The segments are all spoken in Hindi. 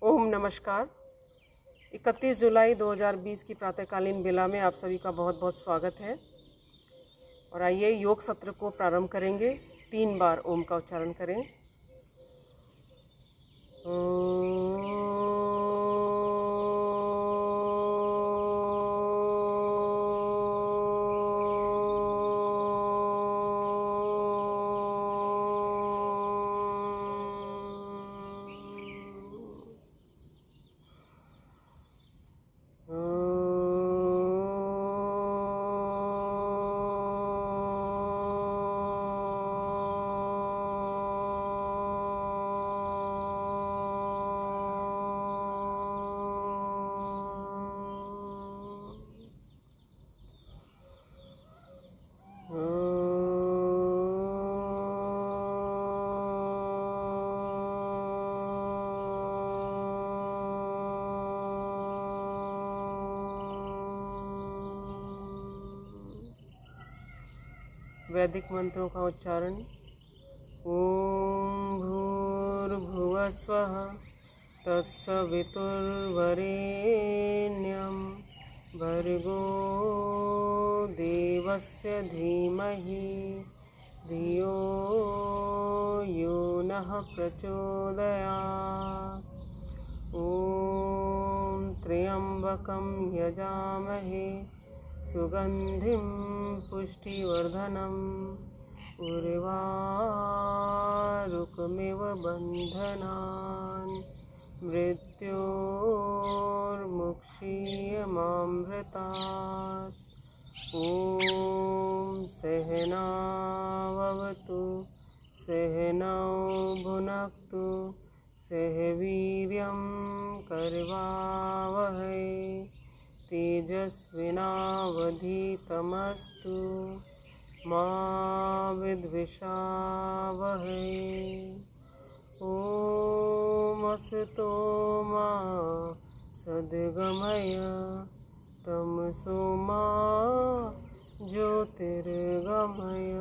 ओम नमस्कार। 31 जुलाई 2020 की प्रातःकालीन बेला में आप सभी का बहुत बहुत स्वागत है। और आइए योग सत्र को प्रारंभ करेंगे। 3 बार ओम का उच्चारण करें। वैदिक मंत्रों का उच्चारण। ओम भूर्भुवः स्वः तत्सवितुर्वरेण्यं भर्गो देवस्य धीमहि धियो यो नः प्रचोदयात्। ओम त्र्यंबकं यजामहे सुगंधिं पुष्टिवर्धनम् उर्वारुकमिव बन्धनान् मृत्योर्मुक्षीयमामृतात्। ॐ सहनाववतु सहनौ भुनक्तु सह वीर्यं करवावहै तेजस्विनावधीतमस्तु मा विद्विषावहै। ओमस्तु मा सद्गमय तमसो मा ज्योतिर्गमय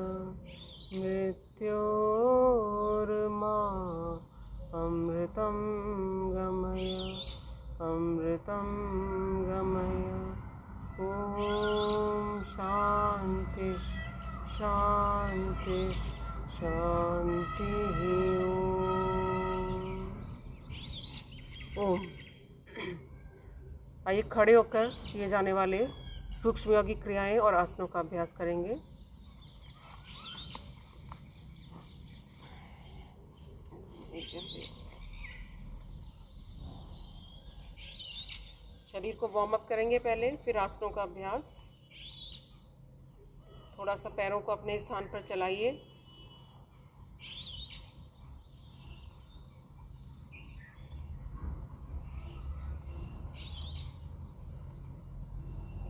मृत्योर्मा अमृतं गमय अमृतं गमय। ओम शांति शांति शांति। ओम। आइए खड़े होकर किए जाने वाले सूक्ष्म योगी क्रियाएं और आसनों का अभ्यास करेंगे। शरीर को वार्म अप करेंगे पहले, फिर आसनों का अभ्यास। थोड़ा सा पैरों को अपने स्थान पर चलाइए।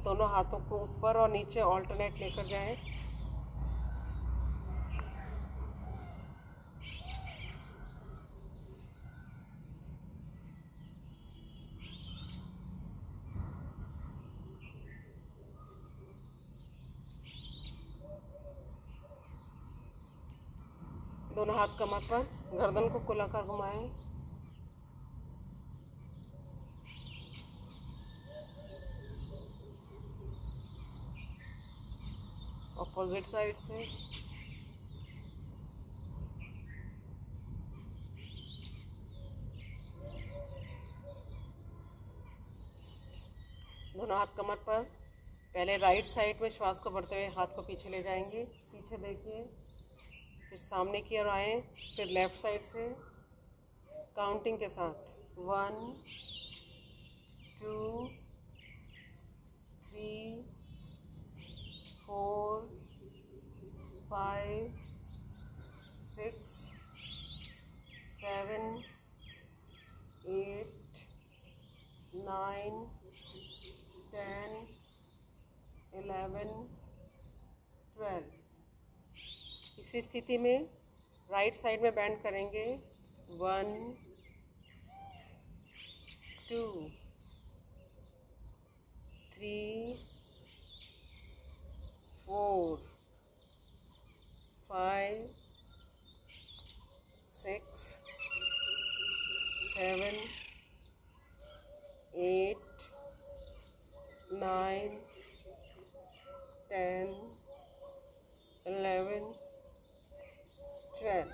दोनों हाथों को ऊपर और नीचे ऑल्टरनेट लेकर जाएं। दोनों हाथ कमर पर, गर्दन को गोलाकार घुमाएं। अपोजिट साइड से। दोनों हाथ कमर पर। पहले राइट साइड में श्वास को बढ़ते हुए हाथ को पीछे ले जाएंगे। पीछे देखिए, फिर सामने की ओर आए, फिर लेफ्ट साइड से काउंटिंग के साथ 1 2 3 4 5 6 7 8 9 10 11 12। इसी स्थिति में राइट साइड में बैंड करेंगे। 1 2 3 4 5 6 7 8 9 10 11 12।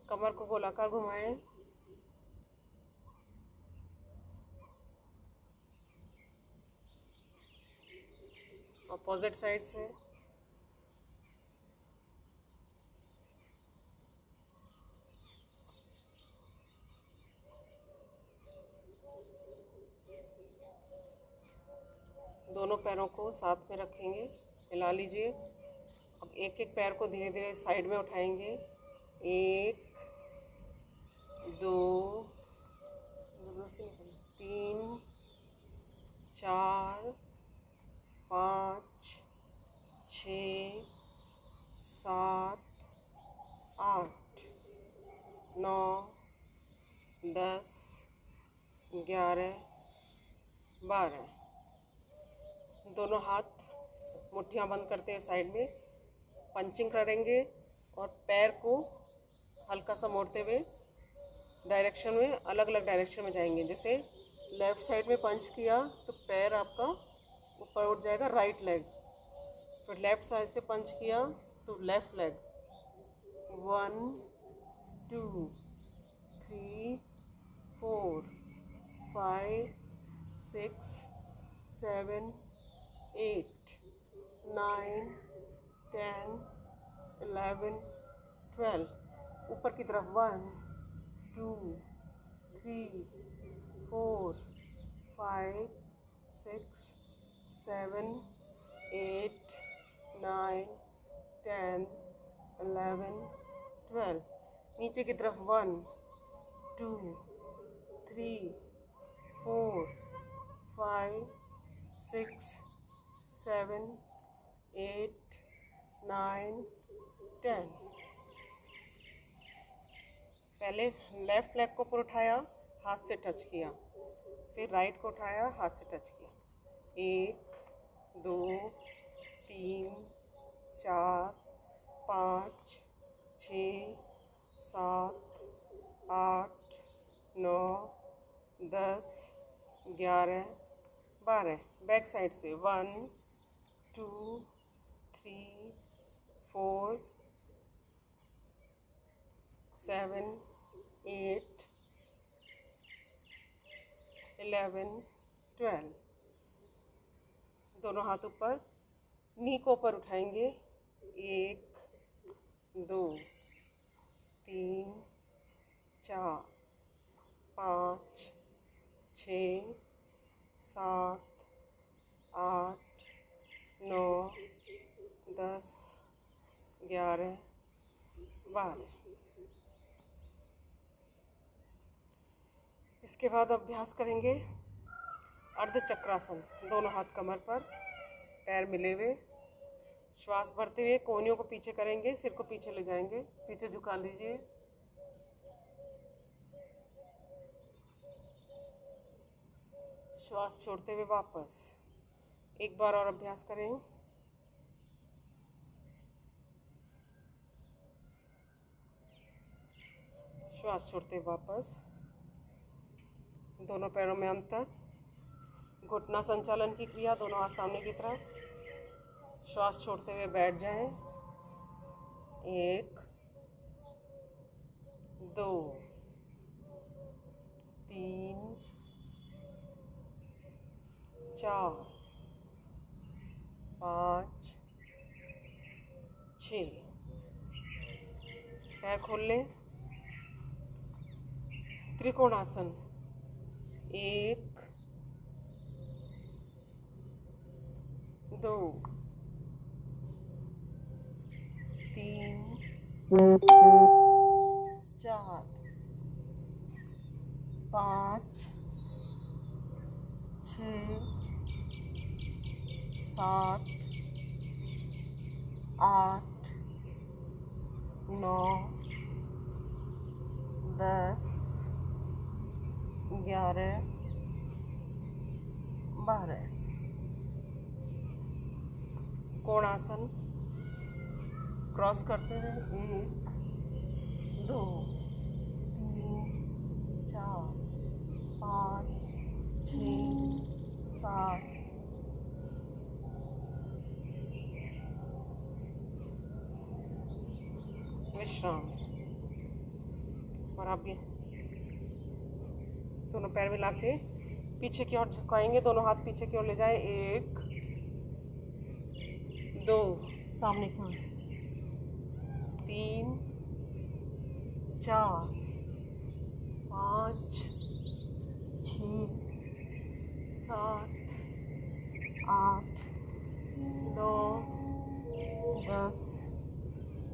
कमर को गोलाकार घुमाएं। अपोजिट साइड से। दोनों पैरों को साथ में रखेंगे, हिला लीजिए। अब एक एक पैर को धीरे धीरे साइड में उठाएंगे। 1 2 3 4 5 6 7 8 9 10 11 12। दोनों हाथ मुट्ठियाँ बंद करते हैं, साइड में पंचिंग करेंगे और पैर को हल्का सा मोड़ते हुए डायरेक्शन में, अलग अलग डायरेक्शन में जाएंगे। जैसे लेफ़्ट साइड में पंच किया तो पैर आपका ऊपर उठ जाएगा, राइट लेग। फिर लेफ़्ट साइड से पंच किया तो लेफ़्ट लेग। 1 2 3 4 5 6 7 8 9 10 11 12। ऊपर की तरफ 1 2 3 4 5 6 7 8 9 10 11 12। नीचे की तरफ 1 2 3 4 5 6 7 8 9 10। पहले लेफ़्ट लेग को ऊपर उठाया, हाथ से टच किया, फिर राइट को उठाया, हाथ से टच किया। 1 2 3 4 5 6 7 8 9 10 11 12। बैक साइड से 1 2 3 4 7 8 11 12। दोनों हाथ ऊपर, नी को ऊपर उठाएंगे। 1 2 3 4 5 6 7 8 9 10 11 12। इसके बाद अभ्यास करेंगे अर्ध चक्रासन। दोनों हाथ कमर पर, पैर मिले हुए, श्वास भरते हुए कोहनियों को पीछे करेंगे, सिर को पीछे ले जाएंगे। पीछे झुका लीजिए। श्वास छोड़ते हुए वापस। एक बार और अभ्यास करें। श्वास छोड़ते हुए वापस। दोनों पैरों में अंतर, घुटना संचालन की क्रिया, दोनों हाथ सामने की तरफ। श्वास छोड़ते हुए बैठ जाएं। 1 2 3 4 5 6। पैर खोल लें। त्रिकोणासन। 1 2 3 4 5 6 7 8 9 10 11 12। कोणासन। क्रॉस करते हुए 1 2 विश्राम। और आप भी दोनों पैर मिला के पीछे की ओर झुकाएंगे, दोनों हाथ पीछे की ओर ले जाएं। 1 2 सामने की ओर, 3 4 5 6 7 8 9 10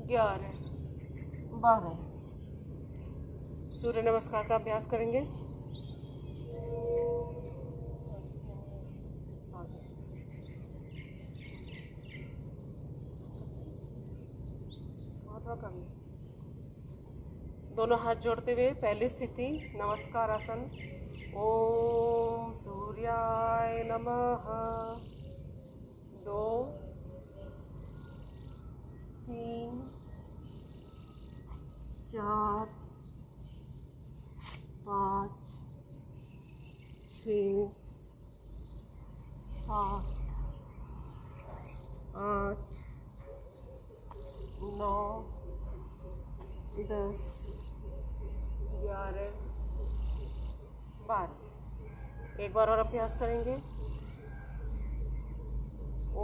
11 12। सूर्य नमस्कार का अभ्यास करेंगे। दोनों हाथ जोड़ते हुए पहली स्थिति नमस्कार आसन। ओम सूर्याय नमः। 2 3 4 5 6 7 8 9 10 11 12। एक बार और अभ्यास करेंगे।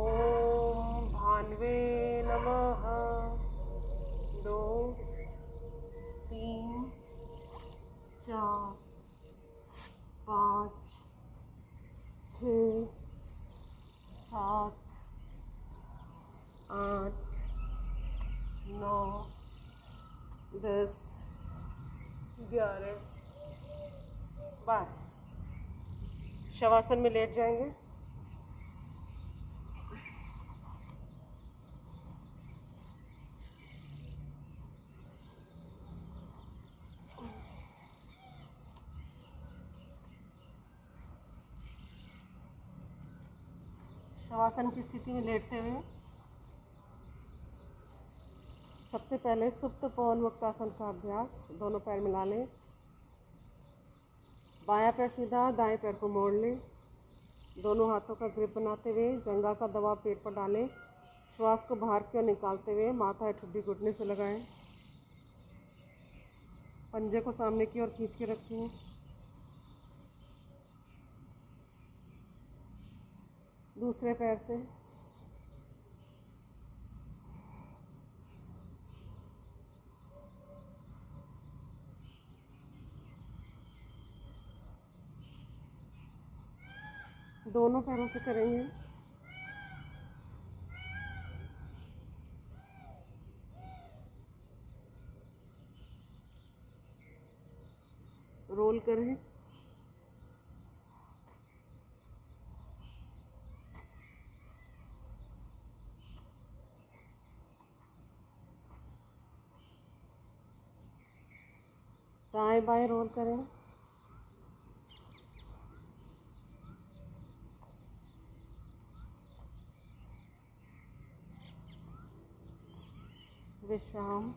ओम भान्वे नमः। 2 3 4 5 6 7 8 9 10 11 12। शवासन में लेट जाएंगे। शवासन की स्थिति में लेटते हुए सबसे पहले सुप्त पवन मुक्तासन का अभ्यास। दोनों पैर मिला लें, बायां पैर सीधा, दाएं पैर को मोड़ लें। दोनों हाथों का ग्रिप बनाते हुए जंघा का दबाव पेट पर डालें। श्वास को बाहर की ओर निकालते हुए माथा ठुड्डी घुटने से लगाएं। पंजे को सामने की ओर खींच के रखें। दूसरे पैर से दोनों पैरों से करेंगे। रोल करें। दाएं बाएं रोल करें। विश्राम।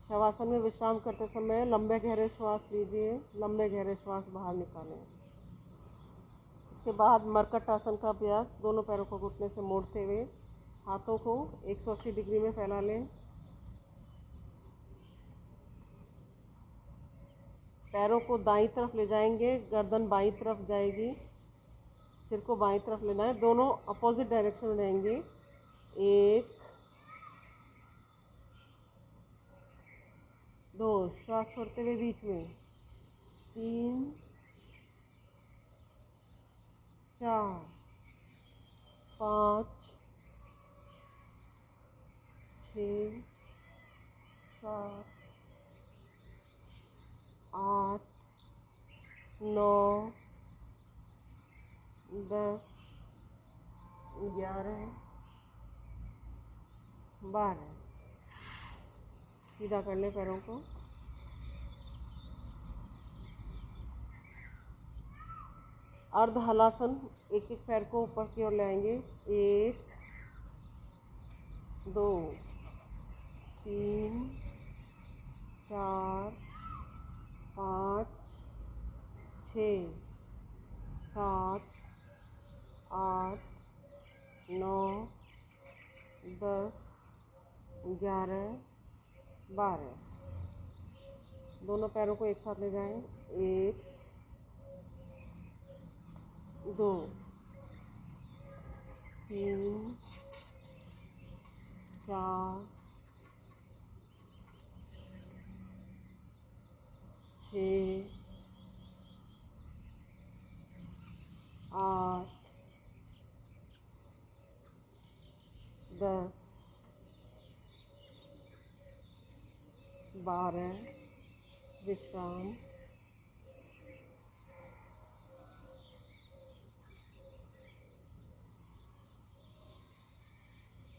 शवासन में विश्राम करते समय लंबे गहरे श्वास लीजिए, लंबे गहरे श्वास बाहर निकालें। इसके बाद मरकट आसन का अभ्यास। दोनों पैरों को घुटने से मोड़ते हुए हाथों को 180 डिग्री में फैला लें। पैरों को दाईं तरफ ले जाएंगे, गर्दन बाईं तरफ जाएगी, सिर को बाईं तरफ लेना है। दोनों अपोजिट डायरेक्शन में रहेंगे। 1 2 श्वास छोड़ते हुए बीच में, 3 4 5 6 7 8 9 10 11 12। सीधा कर ले पैरों को। अर्ध हलासन, एक एक पैर को ऊपर की ओर ले आएंगे। 1 2 3 4 5 6 7 8 9, 10, 11, 12। दोनों पैरों को एक साथ ले जाएं। 1, 2, 3, 4, 6, 8, 10, 12। विश्राम।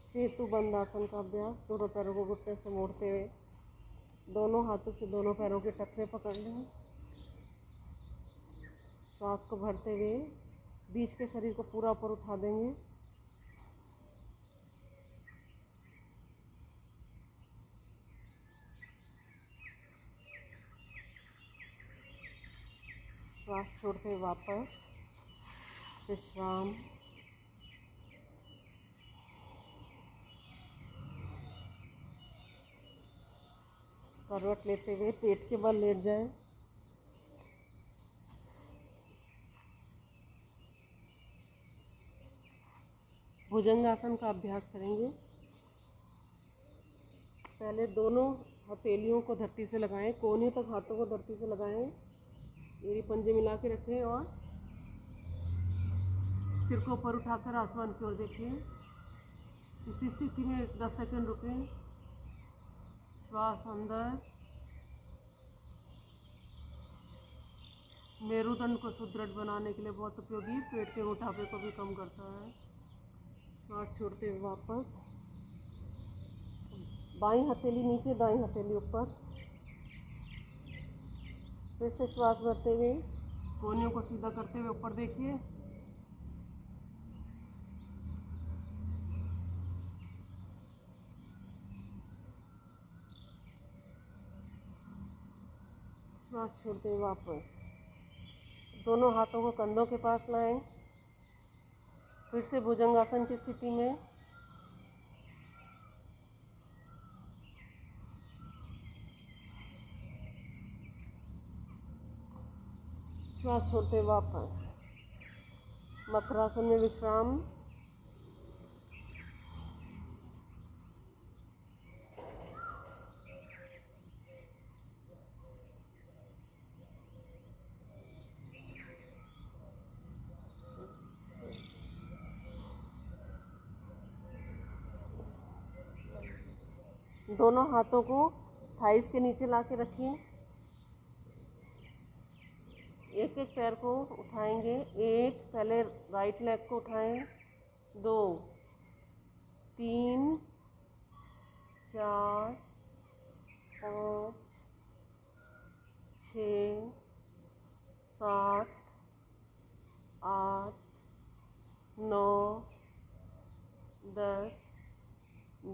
सेतु बंद आसन का अभ्यास। दोनों पैरों को घुटने से मोड़ते हुए दोनों हाथों से दोनों पैरों के टखने पकड़ लें। श्वास को भरते हुए बीच के शरीर को पूरा ऊपर उठा देंगे। श्वास छोड़ते हुए वापस विश्राम। करवट लेते हुए पेट के बल लेट जाएं। भुजंगासन का अभ्यास करेंगे। पहले दोनों हथेलियों को धरती से लगाएं, कोहनी तक हाथों को धरती से लगाएं, एड़ी पंजे मिला के रखें और सिर को ऊपर उठाकर आसमान की ओर देखें। इसी स्थिति में 10 सेकंड रुकें। श्वास अंदर। मेरुदंड को सुदृढ़ बनाने के लिए बहुत उपयोगी, पेट के मोटापे को भी कम करता है। श्वास छोड़ते हुए वापस बाईं हथेली नीचे, दाईं हथेली ऊपर। फिर से श्वास भरते हुए कोहनियों को सीधा करते हुए ऊपर देखिए। श्वास छोड़ते हुए वापस दोनों हाथों को कंधों के पास लाएं। फिर से भुजंगासन की स्थिति में श्वास छोड़ते हुए वापस मकरासन में विश्राम। दोनों हाथों को थाइस के नीचे ला के रखिए। एक एक पैर को उठाएंगे। एक, पहले राइट लेग को उठाएं। 2, 3, 4, 5, 6, 7, 8, 9, 10,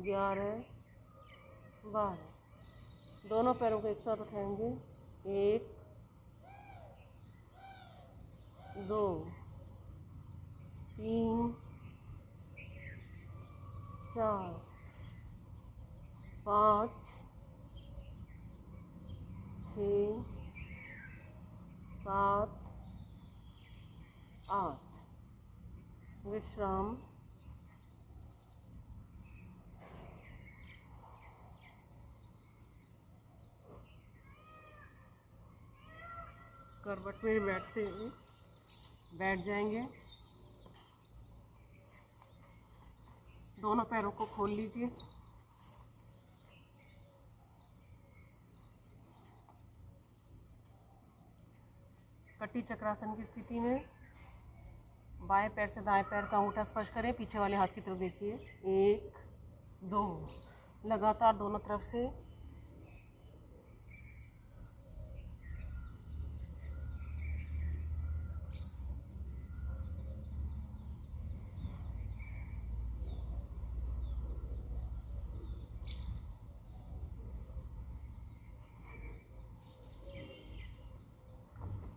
11, 12। दोनों पैरों को एक साथ उठाएंगे। 1, 2, 3, 4, 5, 6, 7, 8। विश्राम। करवट में बैठ जाएंगे। दोनों पैरों को खोल लीजिए। कटी चक्रासन की स्थिति में बाएं पैर से दाएं पैर का अंगूठा स्पर्श करें। पीछे वाले हाथ की तरफ देखिए। 1, 2। लगातार दोनों तरफ से।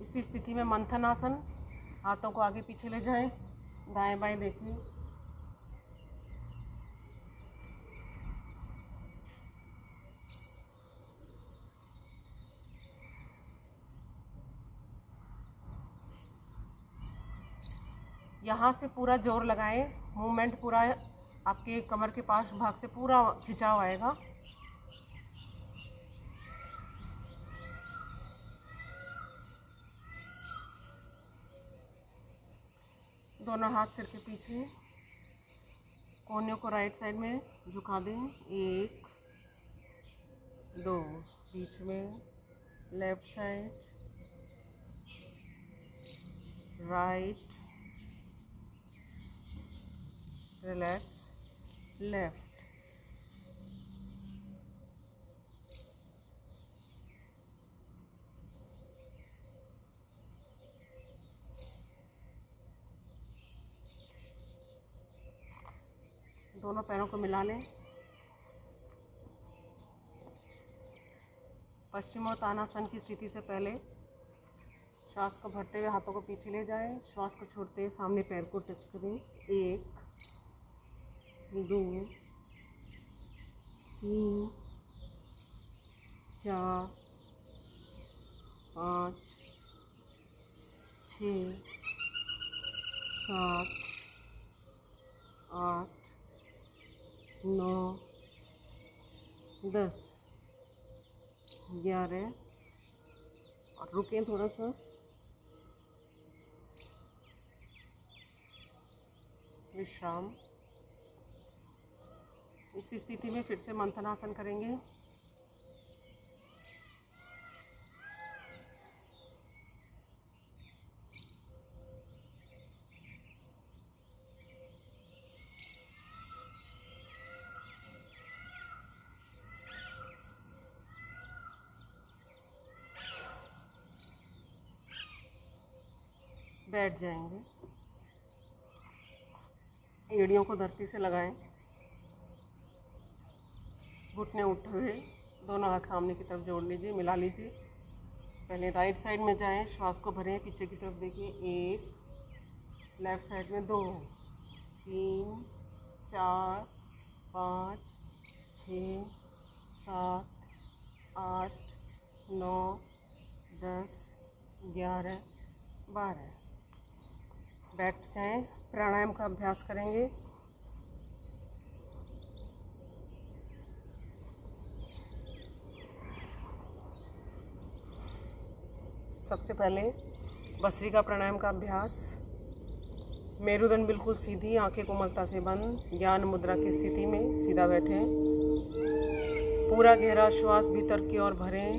इसी स्थिति में मंथन आसन। हाथों को आगे पीछे ले जाएं, दाएं बाएं देखिए। यहाँ से पूरा जोर लगाएं, मूवमेंट पूरा आपके कमर के पास भाग से पूरा खिंचाव आएगा। दोनों हाथ सिर के पीछे, कोहनियों को राइट साइड में झुका दें। 1 2, बीच में, left side, right, relax, left. दोनों पैरों को मिला लें। पश्चिमोत्तानासन की स्थिति से पहले श्वास को भरते हुए हाथों को पीछे ले जाएं। श्वास को छोड़ते हुए सामने पैर को टच करें। 1 2 3 4 5 6 7 8 9 10 11 और रुकें थोड़ा सा। विश्राम। इस स्थिति में फिर से मंथनासन करेंगे। बैठ जाएंगे। एड़ियों को धरती से लगाएं। घुटने उठे हुए, दोनों हाथ सामने की तरफ जोड़ लीजिए, मिला लीजिए। पहले राइट साइड में जाएं, श्वास को भरें, पीछे की तरफ देखिए। 1, लेफ्ट साइड में 2 3 4 5 6 7 8 9 10 11 12। बैठ जाएं। प्राणायाम का अभ्यास करेंगे। सबसे पहले भस्त्रिका प्राणायाम का अभ्यास। मेरुदंड बिल्कुल सीधी, आंखें कोमलता से बंद, ज्ञान मुद्रा की स्थिति में सीधा बैठें। पूरा गहरा श्वास भीतर की ओर भरें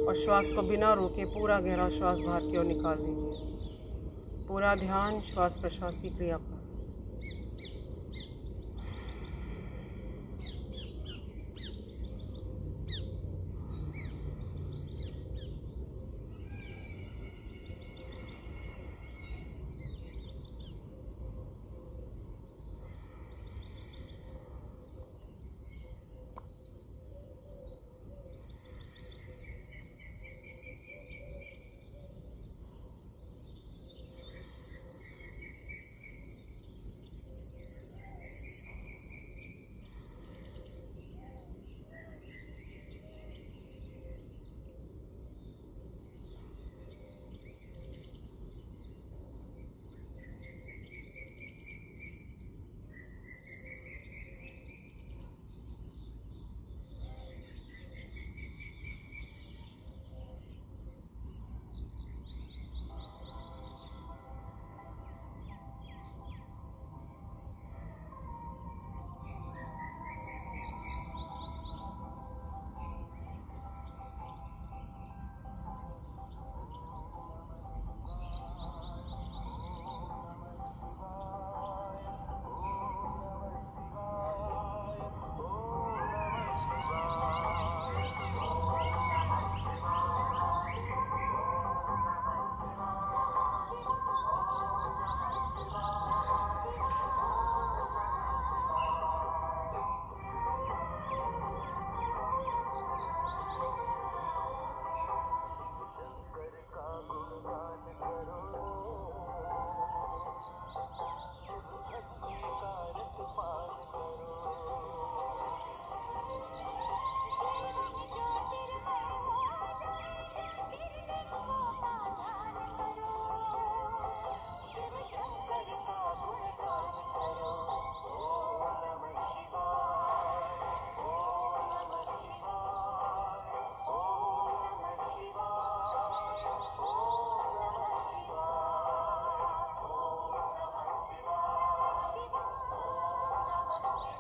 और श्वास को बिना रोके पूरा गहरा श्वास बाहर की ओर निकाल दीजिए। पूरा ध्यान श्वास प्रश्वास की क्रिया पर।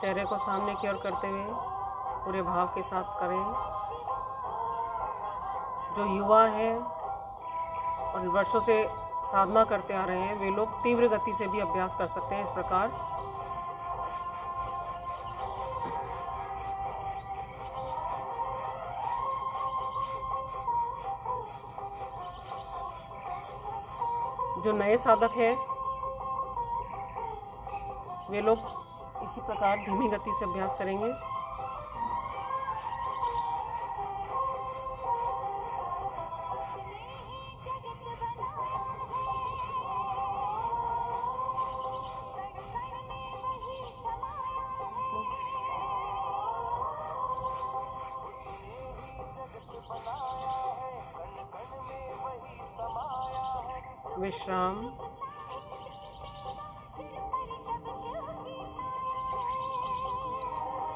चेहरे को सामने की ओर करते हुए पूरे भाव के साथ करें। जो युवा हैं और वर्षों से साधना करते आ रहे हैं वे लोग तीव्र गति से भी अभ्यास कर सकते हैं। इस प्रकार जो नए साधक हैं वे लोग इसी प्रकार धीमी गति से अभ्यास करेंगे। विश्राम।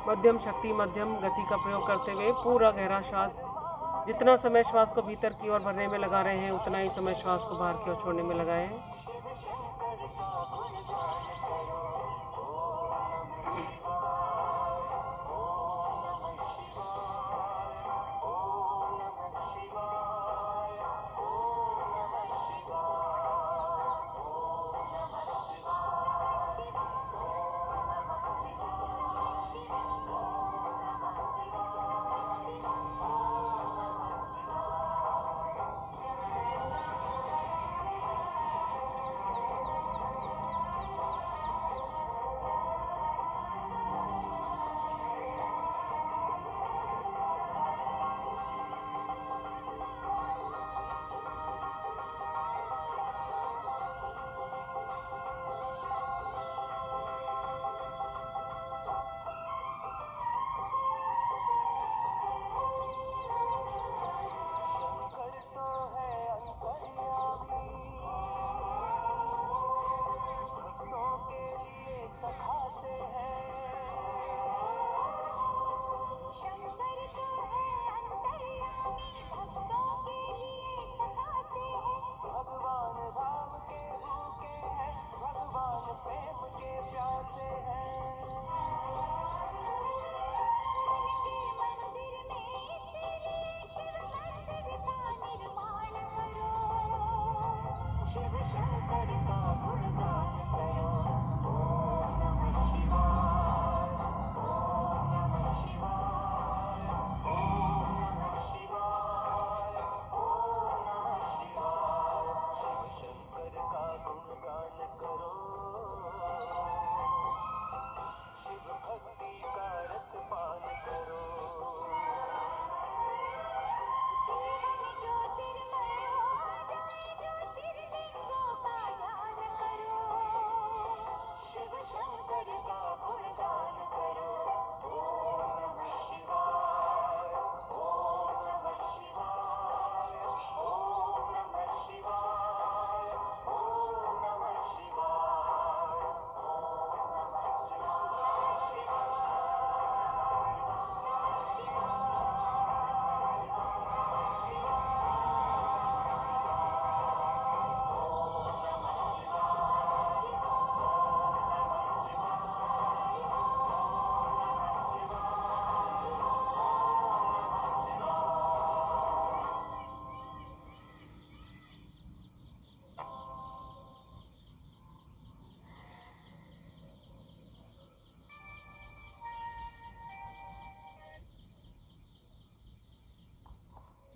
मध्यम शक्ति मध्यम गति का प्रयोग करते हुए पूरा गहरा श्वास, जितना समय श्वास को भीतर की ओर भरने में लगा रहे हैं उतना ही समय श्वास को बाहर की ओर छोड़ने में लगाएं।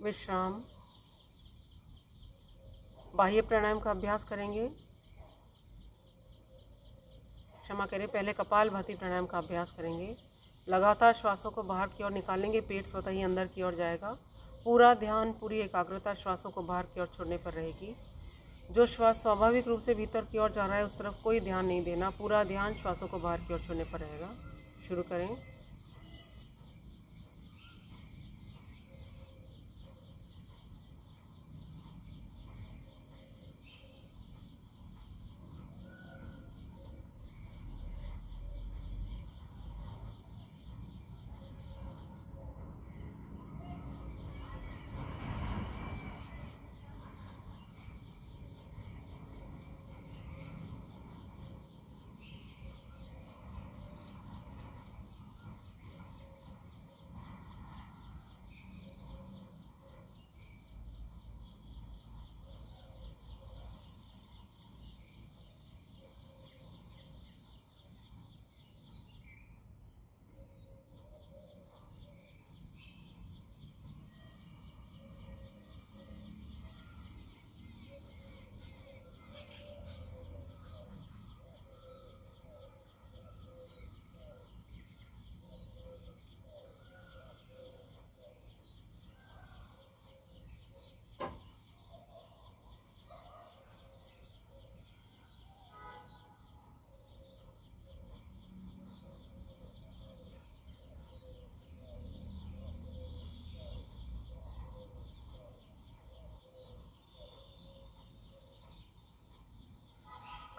विश्राम। बाह्य प्राणायाम का अभ्यास करेंगे। क्षमा करें, पहले कपालभाति प्राणायाम का अभ्यास करेंगे। लगातार श्वासों को बाहर की ओर निकालेंगे, पेट स्वतः ही अंदर की ओर जाएगा। पूरा ध्यान, पूरी एकाग्रता श्वासों को बाहर की ओर छोड़ने पर रहेगी। जो श्वास स्वाभाविक रूप से भीतर की ओर जा रहा है उस तरफ कोई ध्यान नहीं देना, पूरा ध्यान श्वासों को बाहर की ओर छोड़ने पर रहेगा। शुरू करें।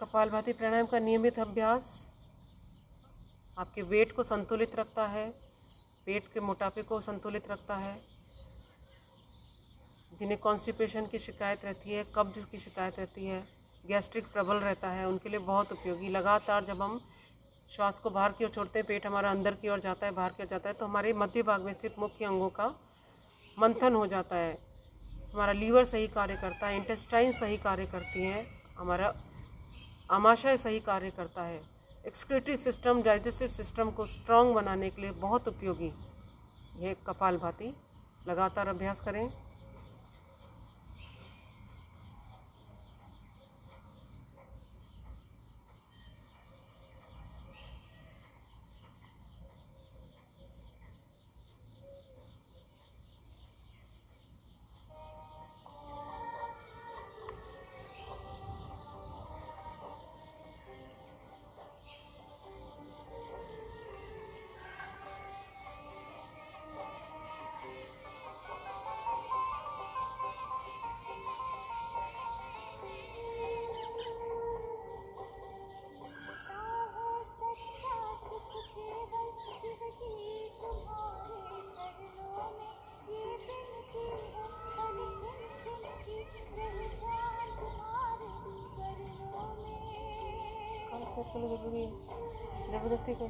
कपालभाति प्राणायाम का नियमित अभ्यास आपके वेट को संतुलित रखता है, पेट के मोटापे को संतुलित रखता है। जिन्हें कॉन्स्टिपेशन की शिकायत रहती है, कब्ज की शिकायत रहती है, गैस्ट्रिक ट्रबल रहता है, उनके लिए बहुत उपयोगी। लगातार जब हम श्वास को बाहर की ओर छोड़ते हैं, पेट हमारा अंदर की ओर जाता है, बाहर की ओर जाता है, तो हमारे मध्य भाग में स्थित मुख्य अंगों का मंथन हो जाता है। हमारा लीवर सही कार्य करता है, इंटेस्टाइन सही कार्य करती हैं, हमारा आमाशय सही कार्य करता है। एक्सक्रीटरी सिस्टम, डाइजेस्टिव सिस्टम को स्ट्रॉन्ग बनाने के लिए बहुत उपयोगी ये कपालभाति। लगातार अभ्यास करें। जबरदस्ती को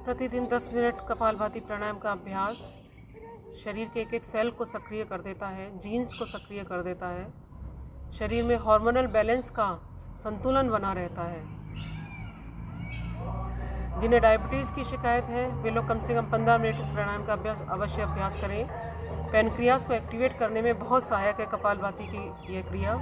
प्रतिदिन 10 मिनट कपालभाति प्राणायाम का अभ्यास शरीर के एक एक सेल को सक्रिय कर देता है, जीन्स को सक्रिय कर देता है, शरीर में हार्मोनल बैलेंस का संतुलन बना रहता है। जिन्हें डायबिटीज़ की शिकायत है वे लोग कम से कम 15 मिनट प्राणायाम का अभ्यास करें। पैनक्रियास को एक्टिवेट करने में बहुत सहायक है कपालभाति की यह क्रिया।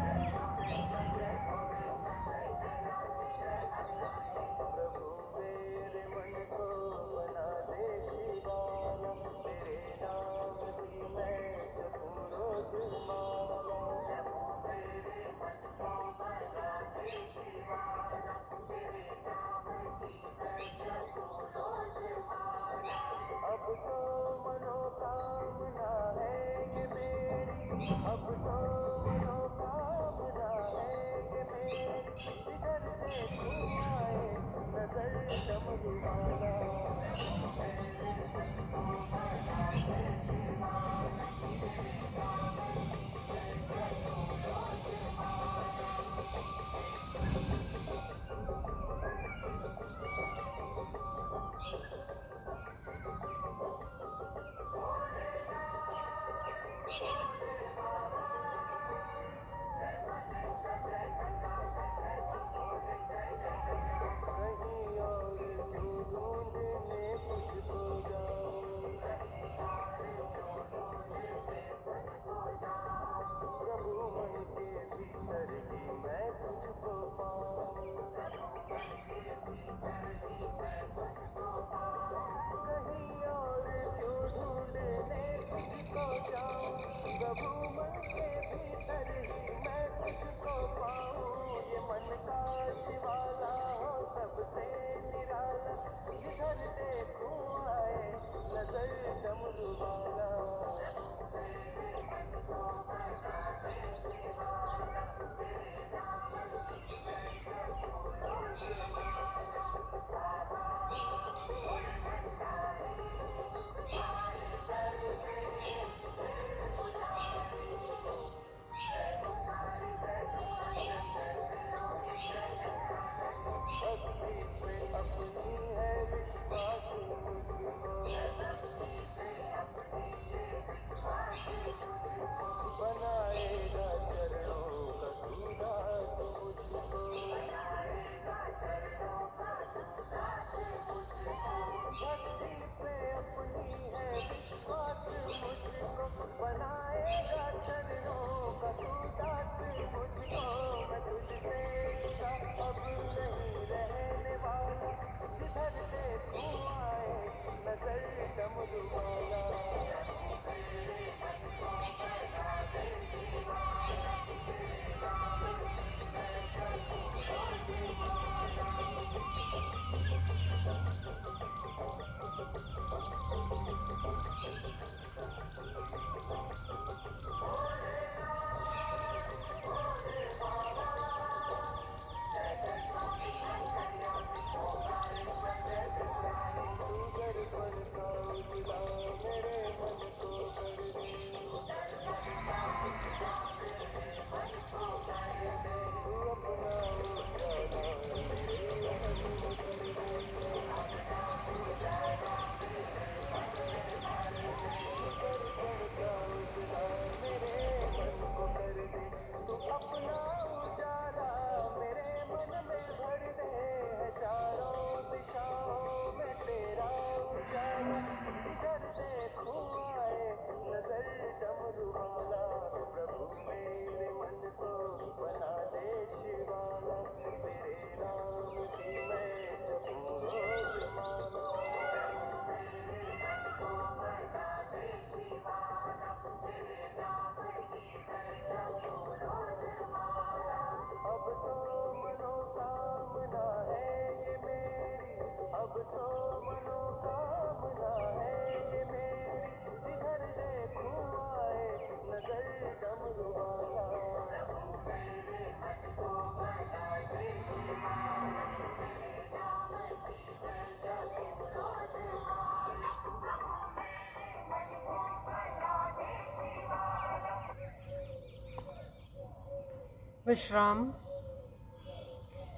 विश्राम।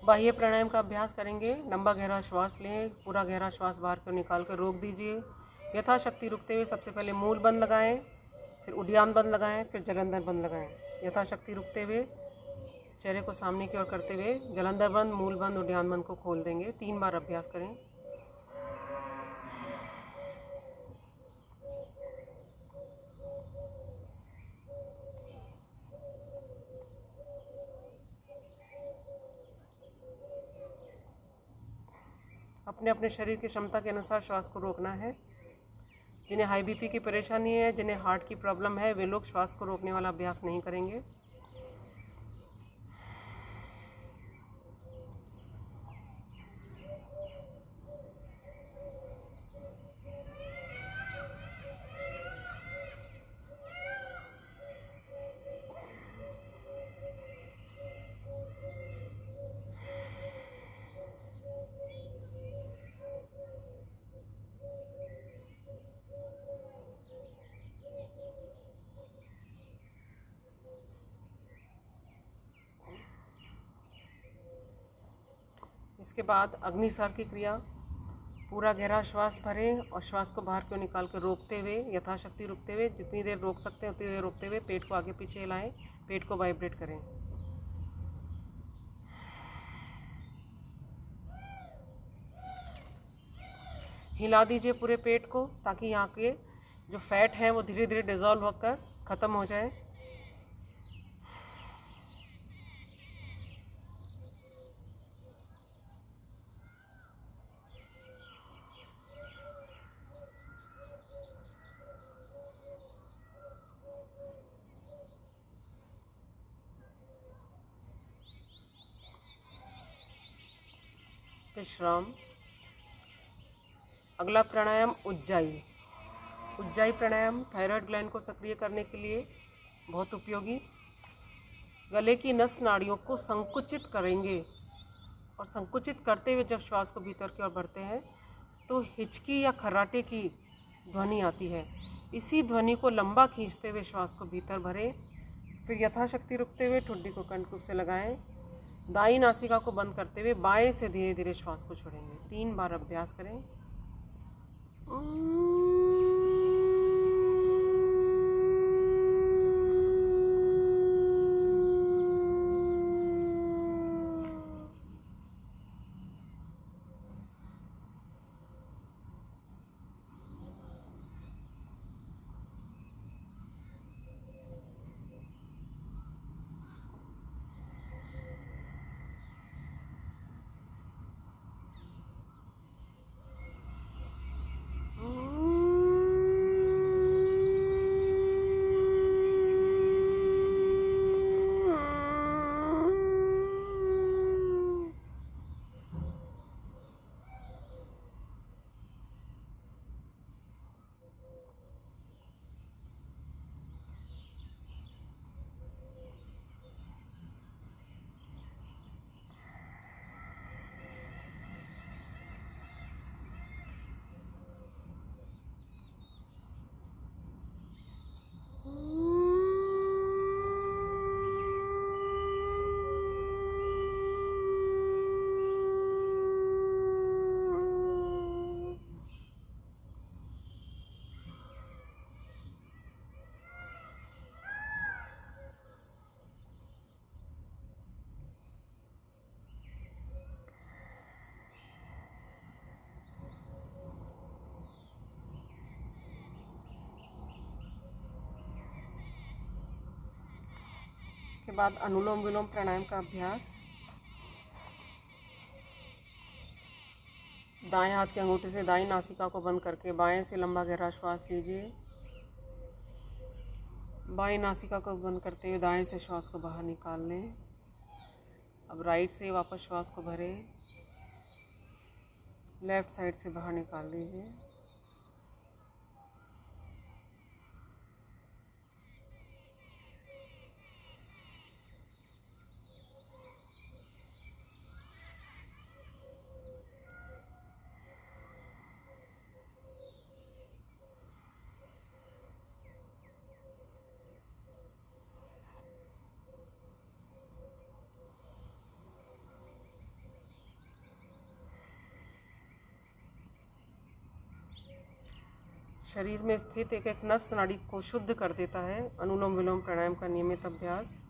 बाह्य प्राणायाम का अभ्यास करेंगे। लंबा गहरा श्वास लें, पूरा गहरा श्वास बाहर को निकाल कर रोक दीजिए। यथाशक्ति रुकते हुए सबसे पहले मूल बंद लगाएं, फिर उद्यान बंद लगाएं, फिर जलंधर बंद लगाएं। यथाशक्ति रुकते हुए चेहरे को सामने की ओर करते हुए जलंधर बंद, मूल बंद, उद्यान बंद को खोल देंगे। 3 बार अभ्यास करें। अपने अपने शरीर की क्षमता के अनुसार श्वास को रोकना है। जिन्हें हाई बीपी की परेशानी है, जिन्हें हार्ट की प्रॉब्लम है, वे लोग श्वास को रोकने वाला अभ्यास नहीं करेंगे। इसके बाद अग्निसार की क्रिया। पूरा गहरा श्वास भरें और श्वास को बाहर को निकाल कर रोकते हुए यथाशक्ति रुकते हुए, जितनी देर रोक सकते हैं उतनी देर रोकते हुए पेट को आगे पीछे हिलाएं, पेट को वाइब्रेट करें। हिला दीजिए पूरे पेट को ताकि यहाँ के जो फैट हैं वो धीरे धीरे डिज़ोल्व होकर ख़त्म हो जाए। विश्राम। अगला प्राणायाम उज्जाई। उज्जाई प्राणायाम थायराइड ग्लैंड को सक्रिय करने के लिए बहुत उपयोगी। गले की नस नाड़ियों को संकुचित करेंगे और संकुचित करते हुए जब श्वास को भीतर की ओर भरते हैं तो हिचकी या खर्राटे की ध्वनि आती है। इसी ध्वनि को लंबा खींचते हुए श्वास को भीतर भरें, फिर यथाशक्ति रुकते हुए ठुड्डी को कंठकूप से लगाएं। दाईं नासिका को बंद करते हुए बाएं से धीरे धीरे श्वास को छोड़ेंगे। 3 बार अभ्यास करें। इसके बाद अनुलोम विलोम प्राणायाम का अभ्यास। दाएं हाथ के अंगूठे से दाईं नासिका को बंद करके बाएं से लंबा गहरा श्वास लीजिए। बाएं नासिका को बंद करते हुए दाएं से श्वास को बाहर निकाल लें। अब राइट से वापस श्वास को भरें, लेफ्ट साइड से बाहर निकाल दीजिए। शरीर में स्थित एक एक नस नाड़ी को शुद्ध कर देता है अनुलोम विलोम प्राणायाम का नियमित अभ्यास।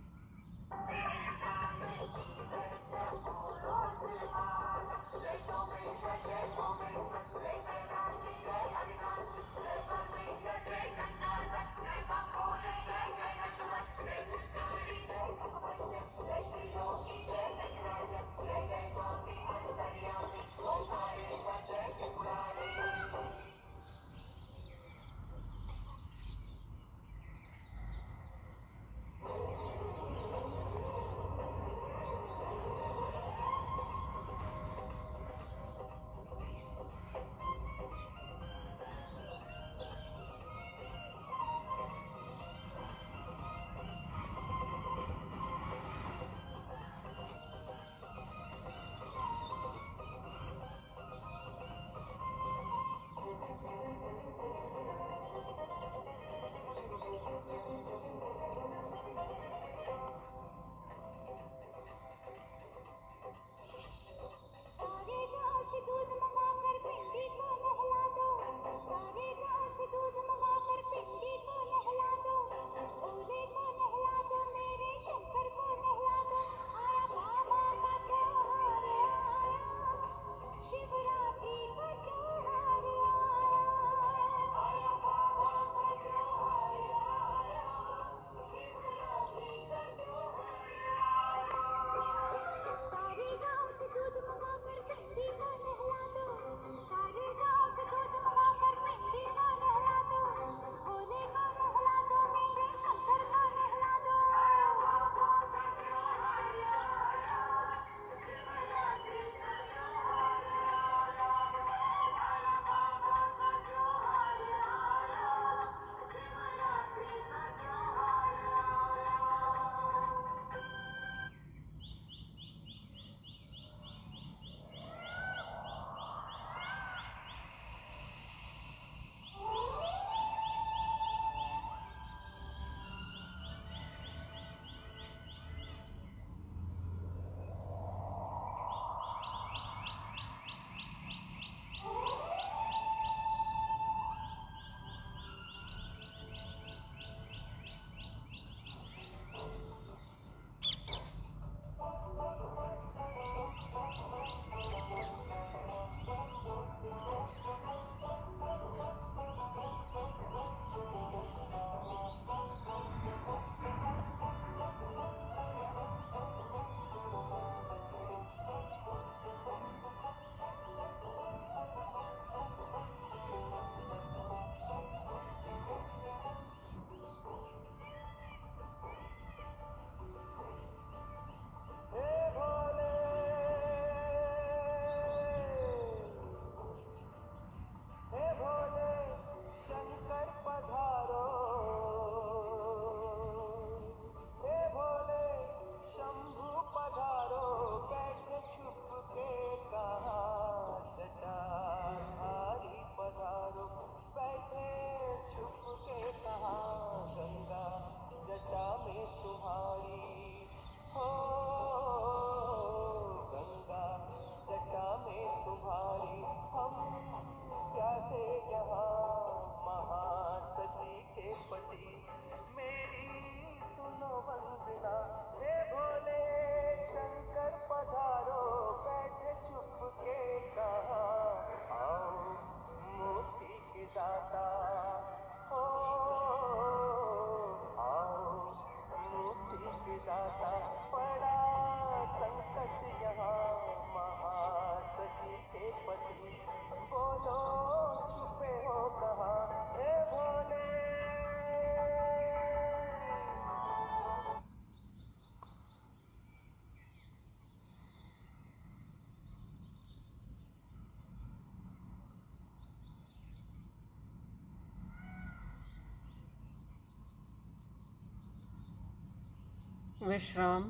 विश्राम।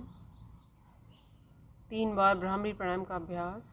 3 बार भ्रामरी प्राणायाम का अभ्यास।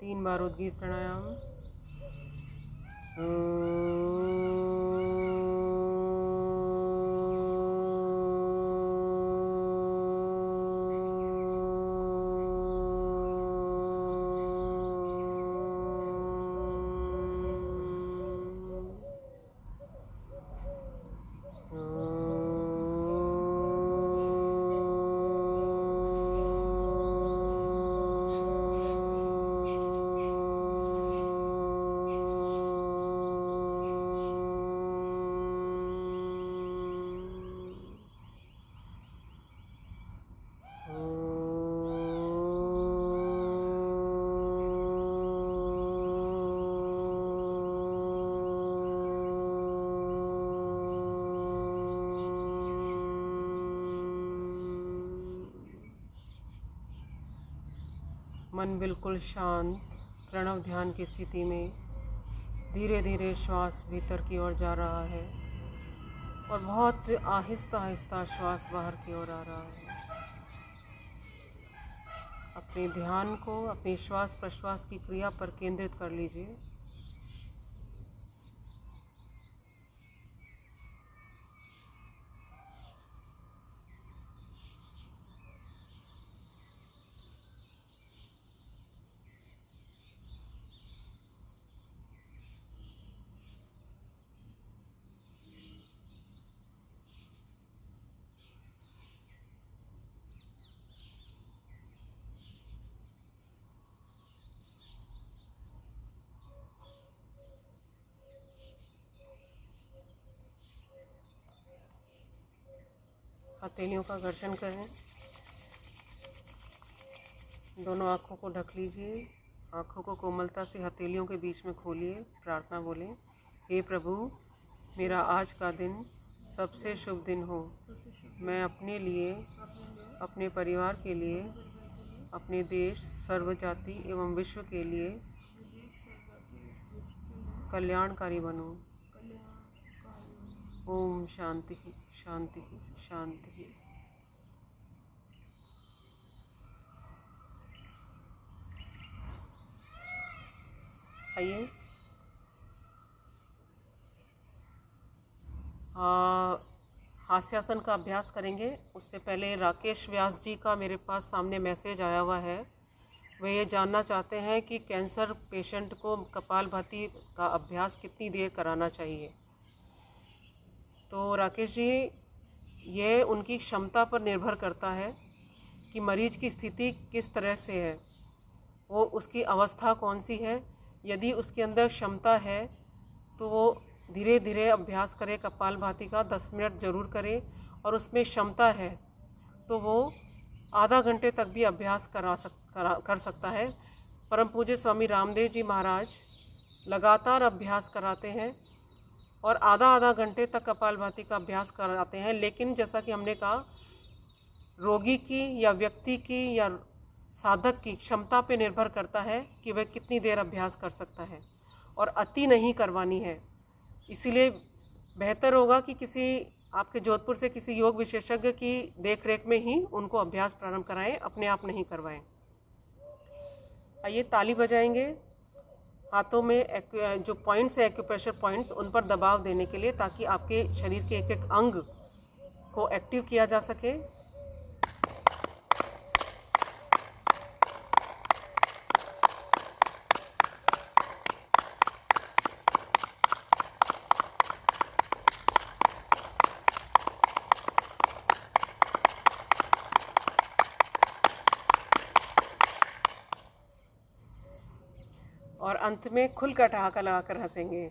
3 बार उद्गीत प्राणायाम। मन बिल्कुल शांत प्रणव ध्यान की स्थिति में धीरे धीरे श्वास भीतर की ओर जा रहा है और बहुत आहिस्ता आहिस्ता श्वास बाहर की ओर आ रहा है। अपने ध्यान को अपने श्वास प्रश्वास की क्रिया पर केंद्रित कर लीजिए। हथेलियों का घर्षण करें। दोनों आँखों को ढक लीजिए। आँखों को कोमलता से हथेलियों के बीच में खोलिए। प्रार्थना बोलें, हे प्रभु, मेरा आज का दिन सबसे शुभ दिन हो। मैं अपने लिए, अपने परिवार के लिए, अपने देश, सर्वजाति एवं विश्व के लिए कल्याणकारी बनूं। ओम शांति शांति शांति। आइए हास्यासन का अभ्यास करेंगे। उससे पहले राकेश व्यास जी का मेरे पास सामने मैसेज आया हुआ है। वे ये जानना चाहते हैं कि कैंसर पेशेंट को कपालभाति का अभ्यास कितनी देर कराना चाहिए। तो राकेश जी, ये उनकी क्षमता पर निर्भर करता है कि मरीज की स्थिति किस तरह से है, वो उसकी अवस्था कौन सी है। यदि उसके अंदर क्षमता है तो वो धीरे धीरे अभ्यास करे, कपालभाति का 10 मिनट ज़रूर करे। और उसमें क्षमता है तो वो आधा घंटे तक भी अभ्यास कर सकता है। परम पूज्य स्वामी रामदेव जी महाराज लगातार अभ्यास कराते हैं और आधा घंटे तक कपालभाति का अभ्यास कराते हैं। लेकिन जैसा कि हमने कहा, रोगी की या व्यक्ति की या साधक की क्षमता पे निर्भर करता है कि वह कितनी देर अभ्यास कर सकता है, और अति नहीं करवानी है। इसीलिए बेहतर होगा कि किसी आपके जोधपुर से किसी योग विशेषज्ञ की देखरेख में ही उनको अभ्यास प्रारंभ कराएं, अपने आप नहीं करवाएं। आइए ताली बजाएंगे। हाथों में जो पॉइंट्स है, एक्यूप्रेशर पॉइंट्स, उन पर दबाव देने के लिए, ताकि आपके शरीर के एक एक अंग को एक्टिव किया जा सके। और अंत में खुल का ठहाका लगाकर हंसेंगे।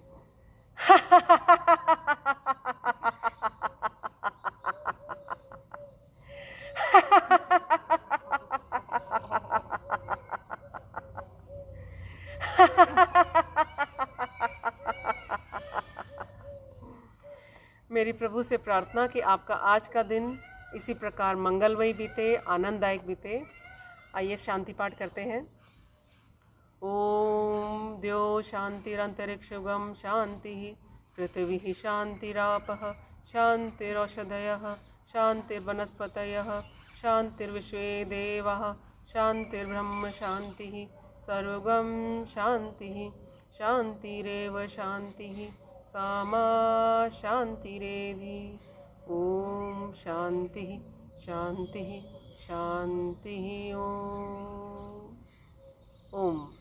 मेरी प्रभु से प्रार्थना कि आपका आज का दिन इसी प्रकार मंगलमय बीते, आनंददायक बीते। आइए शांति पाठ करते हैं। ओम द्यो शांतिरंतरिक्षुगम शांति, पृथ्वी शांतिरापः शांतिरौषधयः शांतिर्वनस्पतयः शांतिर्विश्वे देवाः शांतिर्ब्रह्म शांति। सर्वं शान्तिः शान्तिरेव शान्तिः सा मा शान्तिरेधि। ॐ शान्तिः शान्तिः शान्तिः। ॐ।